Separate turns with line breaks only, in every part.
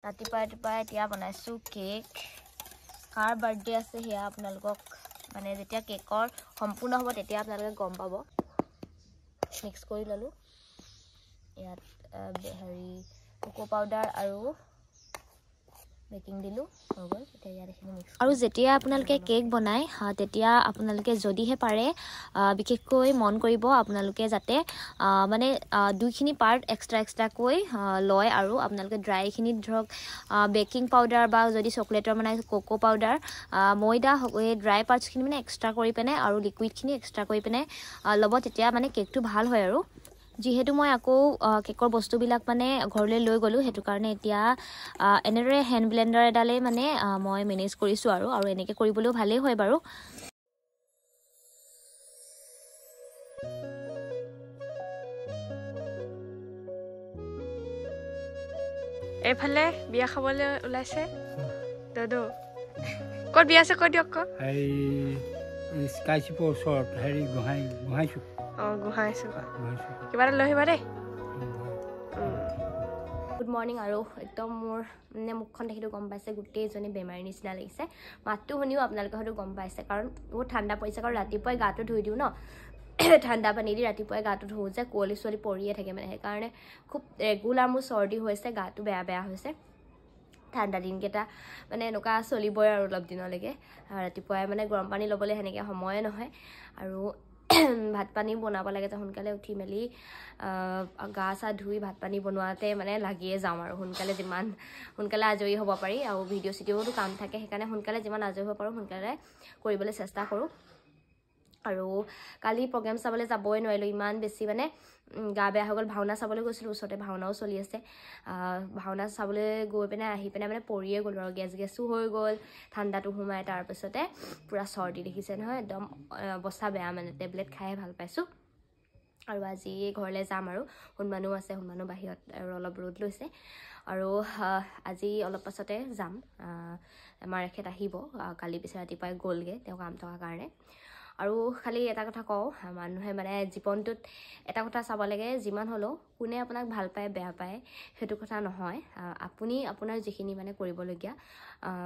ৰাতিপুৱা এতিয়া বনাইছোঁ কেক কাৰ বাৰ্থডে আছে সেয়া আপোনালোকক মানে যেতিয়া কেকৰ সম্পূৰ্ণ হ'ব তেতিয়া আপোনালোকে গম পাব মিক্স কৰি ল'লোঁ ইয়াত হেৰি কোকো পাউডাৰ আৰু বেকিং দিলোঁ হৈ গ'ল এতিয়া ইয়াত এইখিনি মিক্স আৰু যেতিয়া আপোনালোকে কেক বনায় তেতিয়া আপোনালোকে যদিহে পাৰে বিশেষকৈ মন কৰিব আপোনালোকে যাতে মানে দুইখিনি পাৰ্ট এক্সট্ৰাকৈ লয় আৰু আপোনালোকে ড্ৰাইখিনিত ধৰক বেকিং পাউডাৰ বা যদি চকলেটৰ মানে কোকো পাউডাৰ ময়দা এই ড্ৰাই পাৰ্টছখিনি মানে এক্সট্ৰা কৰি পিনে আৰু লিকুইডখিনি এক্সট্ৰা কৰি পিনে ল'ব তেতিয়া মানে কেকটো ভাল হয় আৰু যিহেতু মই আকৌ কেকৰ বস্তুবিলাক মানে ঘৰলৈ লৈ গ'লোঁ সেইটো কাৰণে এতিয়া এনেদৰে হেণ্ড ব্লেণ্ডাৰ এডালে মানে মই মেনেজ কৰিছোঁ আৰু এনেকৈ কৰিবলৈও ভালেই হয় বাৰু
এইফালে বিয়া খাবলৈ ওলাইছে দাদু ক'ত বিয়া আছে কৈ দিয়ক আকৌ
স্কাইশ্বিপৰ ওচৰত হেৰি গোহাঁইছোঁ
গোহাঁইছোঁ কিবা এটা লৈ আহিবা দেই
গুড মৰ্ণিং আৰু একদম মোৰ মানে মুখখন দেখিলেও গম পাইছে গোটেইজনী বেমাৰীৰ নিচিনা লাগিছে মাতটো শুনিও আপোনালোকে হয়তো গম পাইছে কাৰণ বহুত ঠাণ্ডা পৰিছে কাৰণ ৰাতিপুৱাই গাটো ধুই দিওঁ ন ঠাণ্ডা পানী দি ৰাতিপুৱাই গাটো ধুওঁ যে কুঁৱলী চুঁৱলী পৰিয়ে থাকে মানে সেইকাৰণে খুব ৰেগুলাৰ মোৰ চৰ্দি হৈছে গাটো বেয়া হৈছে ঠাণ্ডা দিনকেইটা মানে এনেকুৱা চলিবই আৰু অলপ দিনলৈকে ৰাতিপুৱাই মানে গৰম পানী ল'বলৈ সেনেকৈ সময়ে নহয় আৰু ভাত পানী বনাব লাগে যে সোনকালে উঠি মেলি গা চা ধুই ভাত পানী বনোৱাতে মানে লাগিয়ে যাওঁ আৰু যিমান সোনকালে আজৰি হ'ব পাৰি আৰু ভিডিঅ' চিডিঅ'তো কাম থাকে সেইকাৰণে সোনকালে যিমান আজৰি হ'ব পাৰোঁ সোনকালে কৰিবলৈ চেষ্টা কৰোঁ আৰু কালি প্ৰগ্ৰেম চাবলৈ যাবই নোৱাৰিলোঁ ইমান বেছি মানে গা বেয়া হৈ গ'ল ভাওনা চাবলৈ গৈছিলোঁ ওচৰতে ভাওনাও চলি আছে ভাওনা চাবলৈ গৈ পিনে আহি পিনে মানে পৰিয়ে গ'লোঁ আৰু গেছো হৈ গ'ল ঠাণ্ডাটো সোমাই তাৰপিছতে পূৰা চৰ্দি দেখিছে নহয় একদম অৱস্থা বেয়া মানে টেবলেট খাই ভাল পাইছোঁ আৰু আজি ঘৰলৈ যাম আৰু হনুমানো আছে হনুমানো বাহিৰত আৰু অলপ ৰ'দ লৈছে আৰু আজি অলপ পাছতে যাম আমাৰ এখেত আহিব কালি পিছে ৰাতিপুৱাই গ'লগৈ তেওঁ কাম থকাৰ কাৰণে আৰু খালি এটা কথা কওঁ মানুহে মানে জীৱনটোত এটা কথা চাব লাগে যিমান হ'লেও কোনে আপোনাক ভাল পায় বেয়া পায় সেইটো কথা নহয় আপুনি আপোনাৰ যিখিনি মানে কৰিবলগীয়া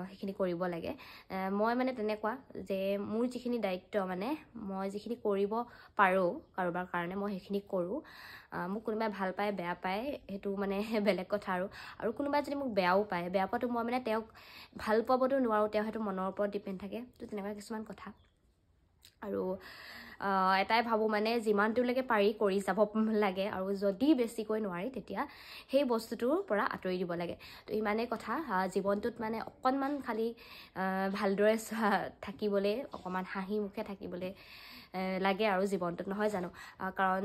সেইখিনি কৰিব লাগে মই মানে তেনেকুৱা যে মোৰ যিখিনি দায়িত্ব মানে মই যিখিনি কৰিব পাৰোঁ কাৰোবাৰ কাৰণে মই সেইখিনি কৰোঁ মোক কোনোবাই ভাল পায় বেয়া পায় সেইটো মানে বেলেগ কথা আৰু কোনোবাই যদি মোক বেয়াও পায় বেয়া পোৱাটো মই মানে তেওঁক ভাল পাবতো নোৱাৰোঁ তেওঁ সেইটো মনৰ ওপৰত ডিপেণ্ড থাকে তো তেনেকুৱা কিছুমান কথা আৰু এটাই ভাবোঁ মানে যিমানটোলৈকে পাৰি কৰি যাব লাগে আৰু যদি বেছিকৈ নোৱাৰি তেতিয়া সেই বস্তুটোৰ পৰা আঁতৰি দিব লাগে তো ইমানেই কথা জীৱনটোত মানে অকণমান খালি ভালদৰে থাকিবলৈ অকণমান হাঁহি মুখে থাকিবলৈ লাগে আৰু জীৱনটোত নহয় জানো কাৰণ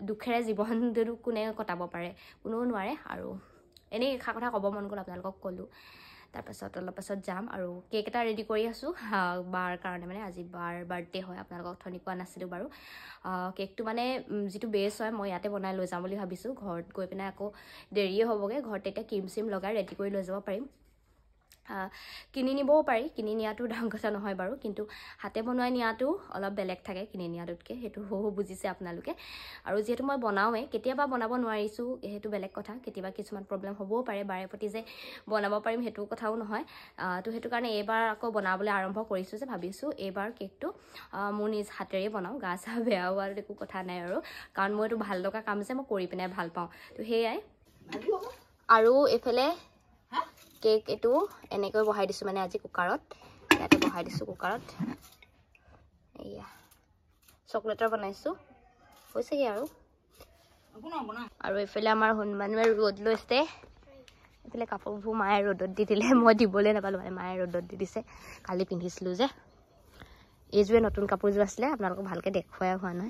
দুখেৰে জীৱনটো কোনে কটাব পাৰে কোনেও নোৱাৰে আৰু এনেই এষাৰ কথা ক'ব মন গ'ল আপোনালোকক ক'লোঁ তাৰপাছত অলপ পাছত যাম আৰু কেক এটা ৰেডি কৰি আছোঁ বাৰ কাৰণে মানে আজি বাৰ বাৰ্থডে হয় আপোনালোকক অথনি কোৱা নাছিলোঁ বাৰু কেকটো মানে যিটো বেছ হয় মই ইয়াতে বনাই লৈ যাম বুলি ভাবিছোঁ ঘৰত গৈ পিনে আকৌ দেৰিয়ে হ'বগৈ ঘৰত তেতিয়া ক্ৰীম চিম লগাই ৰেডি কৰি লৈ যাব পাৰিম কিনি নিবও পাৰি কিনি নিয়াটো ডাঙৰ কথা নহয় বাৰু কিন্তু হাতে বনাই নিয়াটো অলপ বেলেগ থাকে কিনি নিয়াটোতকৈ সেইটো বুজিছে আপোনালোকে আৰু যিহেতু মই বনাওঁৱে কেতিয়াবা বনাব নোৱাৰিছোঁ সেইটো বেলেগ কথা কেতিয়াবা কিছুমান প্ৰব্লেম হ'বও পাৰে বাৰে প্ৰতি যে বনাব পাৰিম সেইটো কথাও নহয় তো সেইটো কাৰণে এইবাৰ আকৌ বনাবলৈ আৰম্ভ কৰিছোঁ যে ভাবিছোঁ এইবাৰ কেকটো মোৰ নিজ হাতেৰে বনাওঁ গা চা বেয়া হোৱাৰ একো কথা নাই আৰু কাৰণ মই এইটো ভাল লগা কাম যে মই কৰি পিনে ভাল পাওঁ তো সেয়াই আৰু এইফালে কেক এইটো এনেকৈ বহাই দিছোঁ মানে আজি কুকাৰত ইয়াতে বহাই দিছোঁ কুকাৰত এয়া চকলেটৰ বনাইছোঁ হৈছেগৈ আৰু এইফালে আমাৰ হনুমানুৱে ৰ'দ লৈছে এইফালে কাপোৰবোৰ মায়ে ৰ'দত দি দিলে মই দিবলৈ নাপালোঁ মানে মায়ে ৰ'দত দি দিছে কালি পিন্ধিছিলোঁ যে এইযোৰে নতুন কাপোৰযোৰ আছিলে আপোনালোকক ভালকৈ দেখুৱাই হোৱা নাই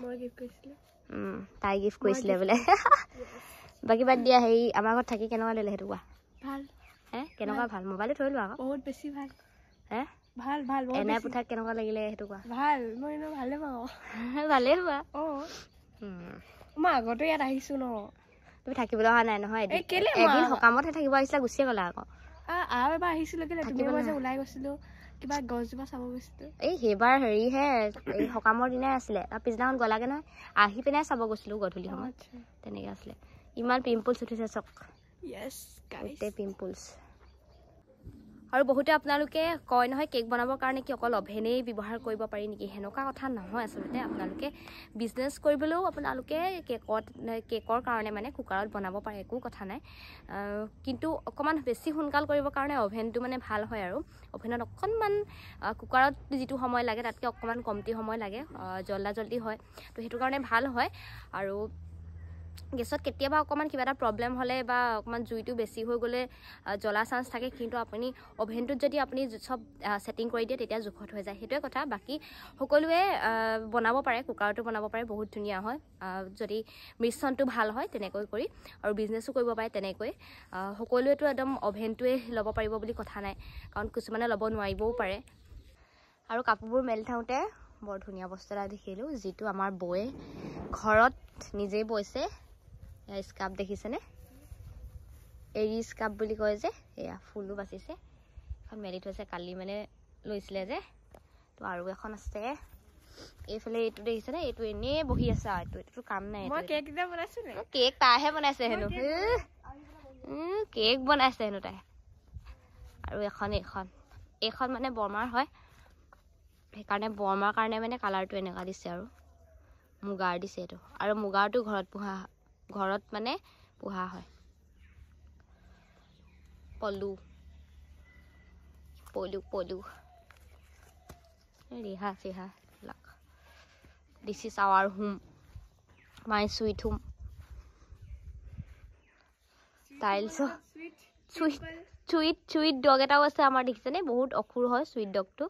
তাই গিফ্ট কৰিছিলে বোলে বাকী বাদ দিয়া হেৰি আমাৰ ঘৰত থাকি কেনেকুৱা লাগিলে সেইটো কোৱা
ভাল
কেনেকুৱা ভাল মোবাইলটো থৈ লোৱা আকৌ
বহুত বেছি ভাল
ভাল ভাল এনাই পুঠাক কেনেকুৱা লাগিলে সেইটো কোৱা
ভাল মই ভালে পাওঁ
ভালেই হোৱা
মই আগতো ইয়াত আহিছোঁ ন
তুমি থাকিবলৈ অহা নাই নহয় এদিন সকামতহে থাকিব আহিছিলা গুচিয়ে গ'লা আকৌ
আৰু এবাৰ আহিছিলোঁ তুমি মই যে ওলাই গৈছিলোঁ কিবা গছজোপা চাব গৈছিলোঁ
এই সেইবাৰ হেৰিহে এই সকামৰ দিনাই আছিলে তাৰ পিছদিনাখন গ'লাগে নহয় আহি পিনে চাব গৈছিলোঁ গধূলি সময়ত তেনেকৈ আছিলে ইমান পিম্পলছ উঠিছে চক গোটেই পিম্পলছ আৰু বহুতে আপোনালোকে কয় নহয় কেক বনাবৰ কাৰণে কি অকল অভেনেই ব্যৱহাৰ কৰিব পাৰি নেকি হেনেকুৱা কথা নহয় আচলতে আপোনালোকে বিজনেছ কৰিবলৈও আপোনালোকে কেকৰ কাৰণে মানে কুকাৰত বনাব পাৰে একো কথা নাই কিন্তু অকমান বেছি সোনকাল কৰিবৰ কাৰণে অভেনটো মানে ভাল হয় আৰু অভেনত অকনমান কুকাৰত যেটো সময় লাগে তাতকৈ অকমান কমতি সময় লাগে জলদি হয় তো হেতু কাৰণে ভাল হয় আৰু গেছত কেতিয়াবা অকমান কিবা এটা প্ৰবলেম হলে বা অকমান জুইটো বেছি হৈ গলে জ্বলা চান্স থাকে কিন্তু আপুনি ওভেনটোত যদি আপুনি সব সেটিং কৰি দিয়ে তেতিয়া জুখত হৈ যায় হেতুৱে কথা বাকি সকলোৱে বনাব পাৰে কুকাৰটো বনাব পাৰে বহুত ধুনিয়া হয় যদি মিশ্ৰণটো ভাল হয় তেনেকৈ কৰি আৰু বিজনেসও কৰিব পাৰে তেনেকৈ সকলোৱেটো একদম ওভেনটোৱে লব পাৰিব বুলি কথা নাই কাৰণ কিছুমানে লব নোৱাৰিবও পাৰে আৰু কাপোৰবোৰ মেলি থাওতে বৰ ধুনিয়া বস্তু এটা দেখিলো যেটো আমাৰ বয়ে ঘৰত নিজে বইছে স্কাৰ্ফ দেখিছেনে এৰি স্কাৰ্ফ বুলি কয় যে এয়া ফুলো বাচিছে এখন মেলি থৈছে কালি মানে লৈছিলে যে তো আৰু এখন আছে এইফালে এইটো দেখিছেনে এইটো এনে বহি আছে এইটো কাম নাই
মই কেক দিটা বনাইছো নে
কেক তাহে বনাইছে হেনো কেক বনাইছে হেনো তাই আৰু এখন মানে বৰমাৰ হয় সেইকাৰণে বৰমাৰ কাৰণে মানে কালাৰটো এনেকা দিছে আৰু মুগাৰ দিছে এটো আৰু মুগাৰটো ঘৰত মানে পোহা হয় পলু ৰিহা চিহা like this is our home my sweet home tiles sweet dog এটাও আছে আমাৰ দেখিছেনে বহুত অখুৰ হয় সুইট ডগটো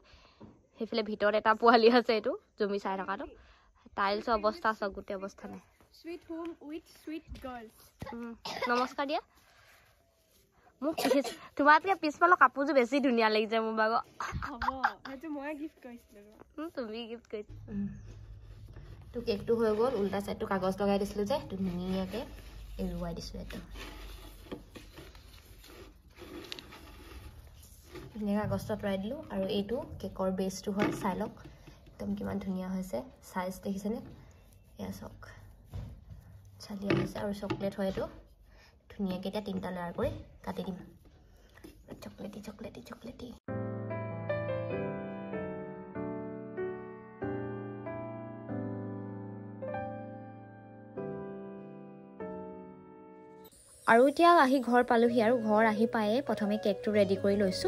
হেফলে ভিতৰত এটা পোৱালি আছে এটো জমি চাই থকাটো টাইলছ অৱস্থা সব গুটে অৱস্থা নাই
Sweet home with sweet girls.
নমস্কাৰ দিয়া মোক তোমাতকে পিছফালৰ কাপোৰটো বেছি ধুনিয়া লাগিছে মোৰ বাগ
হ'ব হেতু মই গিফট কৰিছিলো
তুমি গিফট কৰিছা তো কেকটো হৈ গ'ল উল্টা সাইডটো কাগজ লগাই দিছিলো যে ধুনিয়াকে এৰুৱাই দিছো এটো ধুনিয়া কাগজটো আঁতৰাই দিলো আৰু এইটো কেকৰ বেসটো হয় চাই লওক একদম কিমান ধুনিয়া হৈছে সাইজ দেখিছেনে এয়া চক চালিয়া আছে আৰু চকলেট হয় এটো ধুনিয়াকে এটা তিনটা লেয়াৰ কৰি কাটি দিম চকলেটি আৰু এতিয়া আহি ঘৰ পালোহি আৰু ঘৰ আহি পায়ে প্ৰথমে কেকটো ৰেডি কৰি লৈছো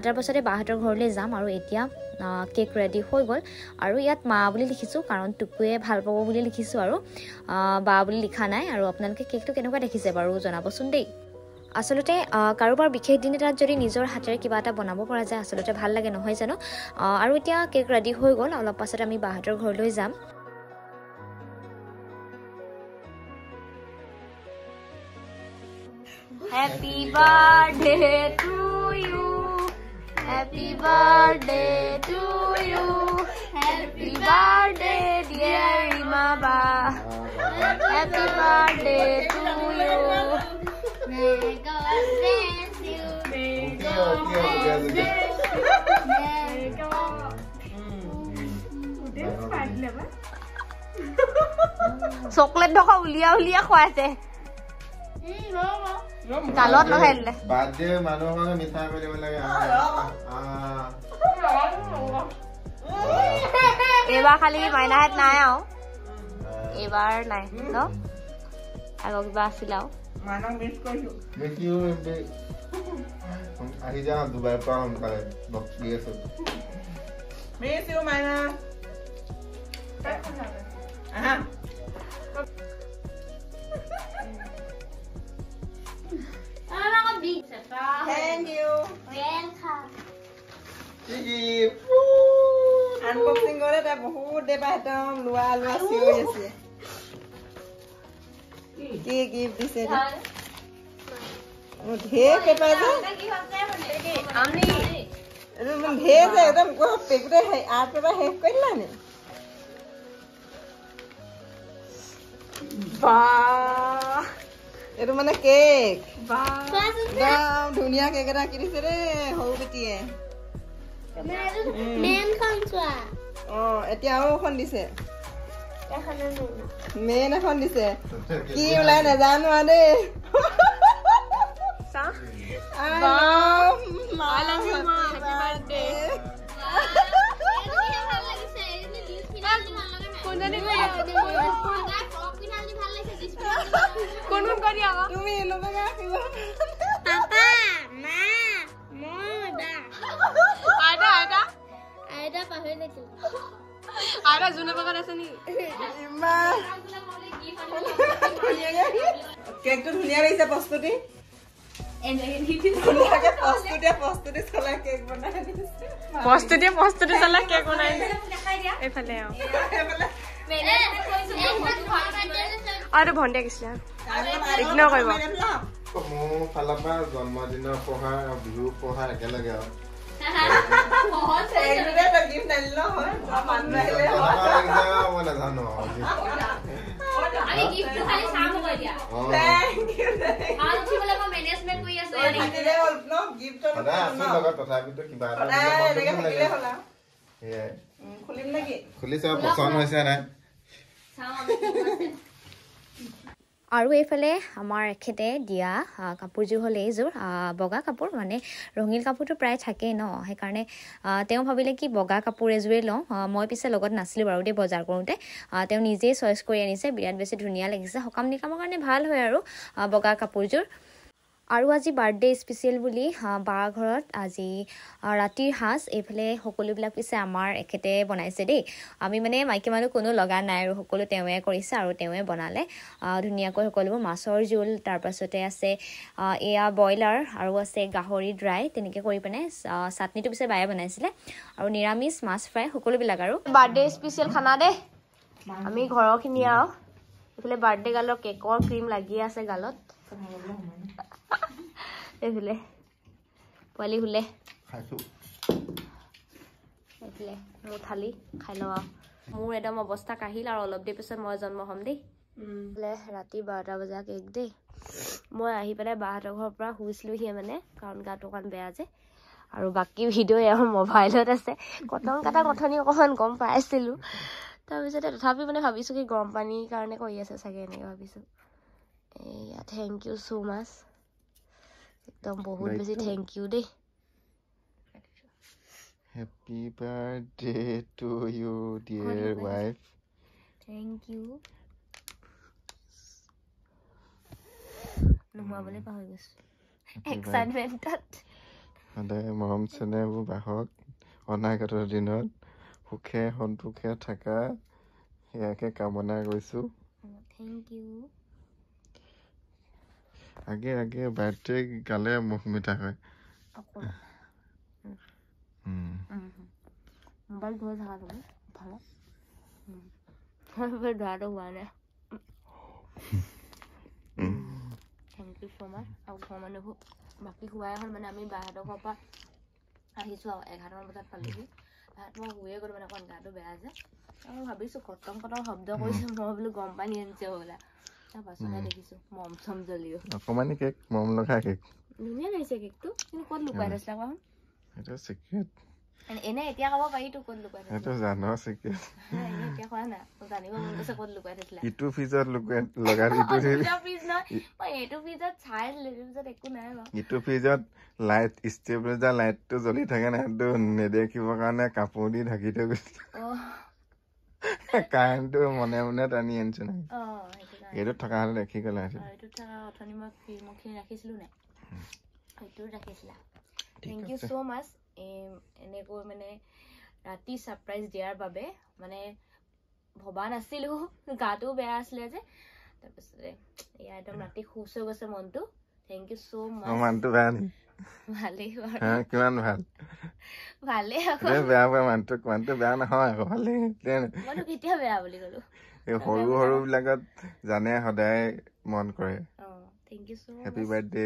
তাৰ পাছতে বাহঁতৰ ঘৰলৈ যাম আৰু এতিয়া কেক ৰেডি হৈ গ'ল আৰু ইয়াত মা বুলি লিখিছো কাৰণ টুকুয়ে ভাল পাব বুলি লিখিছো আৰু বা বুলি লিখা নাই আৰু আপোনালোকে কেকটো কেনেকুৱা দেখিছে বাৰু জনাবচোন দেই আসলতে কাৰোবাৰ বিশেষ দিন এটাত যদি নিজৰ হাতেৰে কিবা এটা বনাব পৰা যায় আসলতে ভাল লাগে নহয় জানো আৰু এতিয়া কেক ৰেডি হৈ গ'ল অলপ পাছত আমি বাহঁতৰ ঘৰলৈ যাম Happy birthday to you. Happy birthday to you. Happy birthday dear Imaba. Happy birthday to you. May God bless you. May God bless you. May God. Chocolate dhaka ulia khwaise. Kalot lo hele.
Birthday manu manu mithai koribo lage.
Ebar khali maina het nai ao. Ebar nai, no? Ago kiba asilao.
Manang miss koisu.
Miss you be. Ahi ja Dubai pa hum kare box diye so.
Miss you Mana. Aha. Thank you.
Welcome.
Gigi.
Unboxing kore ta bahut deba etam lua sioi ase. Ki gift dise ta. O dhye paper je. Amni. Edom dhye je edom ko pekure hai art paper hai korila ne. Wow. Eto mane cake. Wow. Dam dhuniya cake eta ki dise re hou betiye.
Men khonswa.
Oh, etia aro khon dise.
Ekhane no.
Men ekhon dise. Ki ulai na janu ade. Sa? Wow. I love you.
কৈ দিয়া আকৌ
তুমি লগা কিবা
papa মা মই বা
আইতা আইতা
আইতা পাহৰি থাকিল
আইতা জুনে পাকত আছে নেকি
ইমান কেকটো ধুনীয়া লাগিছে প্ৰস্তুতি প্ৰস্তুতি চলাই কেক বনাই
প্ৰস্তুতি চলাই কেক বনাই এইফালে আৰু ভণ্টিয়ে কৈছিলে ইগনৰ কৰিব
মোৰ ফালৰ পৰা জন্মদিনৰ উপহাৰ আৰু বিহুৰ উপহাৰ একেলগে আৰু মই নাজানো তথাপিতো কিবা খুলি চাব পচন্দ হৈছে নাই
আৰু এইফালে আমাৰ এখেতে দিয়া কাপোৰযোৰ হ'ল এইযোৰ বগা কাপোৰ মানে ৰঙীল কাপোৰটো প্ৰায় থাকেই ন সেইকাৰণে তেওঁ ভাবিলে কি বগা কাপোৰ এযোৰে লওঁ মই পিছে লগত নাছিলোঁ বাৰু দেই বজাৰ কৰোঁতে তেওঁ নিজেই চইচ কৰি আনিছে বিৰাট বেছি ধুনীয়া লাগিছে সকাম নিকামৰ কাৰণে ভাল হয় আৰু বগা কাপোৰযোৰ আৰু আজি বাৰ্থডে স্পেচিয়েল বুলি বাৰ ঘৰত আজি ৰাতিৰ সাজ এইফালে সকলোবিলাক পিছে আমাৰ এখেতে বনাইছে দেই আমি মানে মাইকী মানুহ কোনো লগা নাই আৰু সকলো তেওঁৱে কৰিছে আৰু তেওঁৱে বনালে ধুনীয়াকৈ সকলোবোৰ মাছৰ জোল তাৰপাছতে আছে এয়া ব্ৰইলাৰ আৰু আছে গাহৰি ড্ৰাই তেনেকৈ কৰি পিনে চাটনিটো পিছে বায়ে বনাইছিলে আৰু নিৰামিষ মাছ ফ্ৰাই সকলোবিলাক আৰু বাৰ্থডে স্পেচিয়েল খানা দেই আমি ঘৰৰখিনি আৰু এইফালে বাৰ্থডে গালৰ কেকৰ ক্ৰীম লাগি আছে গালত এইফালে পোৱালি শুলে এইফালে মোৰ থালি খাই লওঁ আৰু মোৰ একদম অৱস্থা কাহিল আৰু অলপ দেৰি পিছত মই জন্ম হ'ম দেই ৰাতি 12টা বজা কেক দেই মই আহি পেলাই বাহঁতৰ ঘৰৰ পৰা শুইছিলোঁহিয়ে মানে কাৰণ গাটো অকণ বেয়া যে আৰু বাকী ভিডিঅ' এওঁ মোবাইলত আছে কটন কটা কথনি অকণমান গম পাইছিলোঁ তাৰপিছতে তথাপি মানে ভাবিছোঁ কি গৰম পানীৰ কাৰণে কৰি আছে চাগে এনেকৈ ভাবিছোঁ এয়া থেংক ইউ ছ' মাছ একদম বহুত বেছি থেংক ইউ দেই
happy birthday to you dear wife
thank you নোহোৱাবলৈ পাহৰি গৈছোঁ এক্সাইটমেণ্টত
সদায় মৰম চেনেহবোৰ বাঢ়ক অনাগত দিনত সুখে সন্তোষে থকা সেয়াকে কামনা কৰিছোঁ
থেংক ইউ
আগে আগে বাৰ্থডে গালে মুখ মিঠা হয়
মোবাইল ধৰি থাকা তুমি ভালে ধৰাটো হোৱা নাই থেংক ইউ ছ' মাছ আৰু ঘৰৰ মানুহবোৰ বাকী খোৱাই হ'ল মানে আমি বাহঁতৰ ঘৰৰ পৰা আহিছোঁ আৰু 11টামান বজাত পালোহি তাত মই শুয়ে গ'লোঁ মানে অকণ গাটো বেয়া যে আৰু ভাবিছোঁ কটম শব্দ কৰিছোঁ মই বোলো গৰম পানী আনিছে হ'বলা তাৰপাছতহে দেখিছোঁ মম চম জ্বলিও
অকণমানি কেক মৰম লগা কেক
ধুনীয়া লাগিছে কেকটো কিন্তু ক'ত লুকুৱাই থৈছিলা কোৱাচোন
সেইটো চিক্ৰেট
এনে এতিয়া ক'ব পাৰিতো ক'ত লুকুৱাই থৈছিলা
সেইটো জানো চিক্ৰেট
এনে এতিয়া কোৱা না জানিব মন গৈছে ক'ত লুকুৱাই থৈছিলা
ইটো ফ্ৰিজত লুকুৱাই লগা ইটো
ফ্ৰিজ নহয় মই এইটো ফ্ৰিজত চাই ফ্ৰিজত একো নাই বাৰু
ইটো ফ্ৰিজত লাইট ষ্টেবিলাইজাৰ লাইটটো জ্বলি থাকে না সেইটো নেদেখিবৰ কাৰণে কাপোৰ দি ঢাকি থৈ গৈছে কাৰেণ্টটো মনে মনে টানি আনিছে নাই এইটোত থকা হ'লে দেখি গ'লে
এইটোত থকা অথনি মই ক্ৰীমখিনি ৰাখিছিলোঁ নাই সেইটোত ৰাখিছিলা থেংক ইউ ছ' মাছ এনেকৈ মানে ৰাতি ছাৰপ্ৰাইজ দিয়াৰ বাবে মানে ভবা নাছিলোঁ গাটোও বেয়া আছিলে যে তাৰপিছতে এয়া একদম ৰাতি খুচ হৈ গৈছে মনটো থেংক ইউ ছ' মাছ
মানুহটো বেয়া নি
ভালেই
কিমান ভাল
ভালেই আকৌ
বেয়া পায় মানুহটো বেয়া নহয় আকৌ ভালেই
মইতো কেতিয়া বেয়া বুলি ক'লো
এই সৰু সৰু বিলাকত জানে সদায় মন কৰে
thank you so'
happy birthday